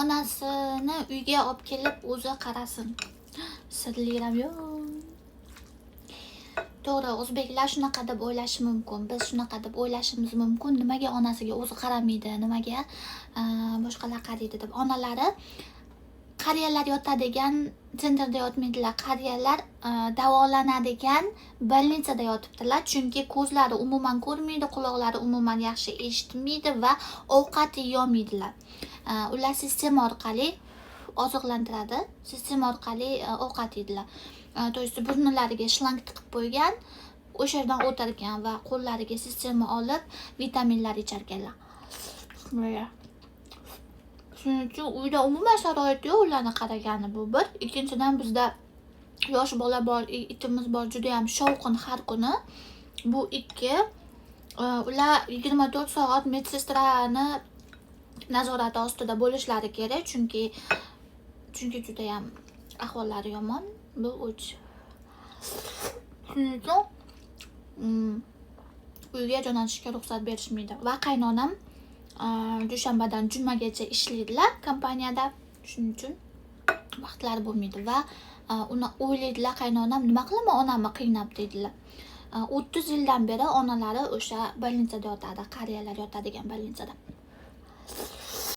onasini uyga olib kelib o'zi qarasin. Sirliram yo'q. To'g'ri, o'zbeklar shunaqa deb o'ylashi mumkin. Biz shunaqa deb o'ylashimiz mumkin. Nimaga onasiga o'zi qaramaydi, nimaga boshqalar qaraydi deb. Onalari qariyalar yotadigan sentrda yotmaydilar. Qariyalar davolanadigan больницада yotibdilar, chunki ko'zlari umuman ko'rmaydi, quloqlari umuman yaxshi eshitmaydi va ovqat yeyolmaydilar. Ular sistema orqali oziqlantiradi, sistema orqali ovqat yeydilar. То есть burnlariga shlang tiqib qo'ygan, o'sha yerdan o'tarkan va qo'llariga sistema olib vitaminlar icharkanlar. Shuning uchun uyda umuman sharoit yo'q ularni qaragani bu bir. Ikkinchidan bizda yosh bola bor, itimiz bor, juda ham shovqin har kuni. Bu ikki. Ular 24 soat medsestrani nazorati ostida bo'lishlari kerak, chunki juda ham ahvollari yomon. Bu uch. Shuning uchun uyga jo'natishga ruxsat berishmaydi va qaynonam dushanbadan jumagacha ishlaydilar kompaniyada. Shuning uchun vaqtlari bo'lmaydi va uni o'ylaydilar, qaynonam nima qilaman onamni qiynab deydilar. 30 yildan beri onalari o'sha больницада yotadi, qariyalar yotadigan больницада.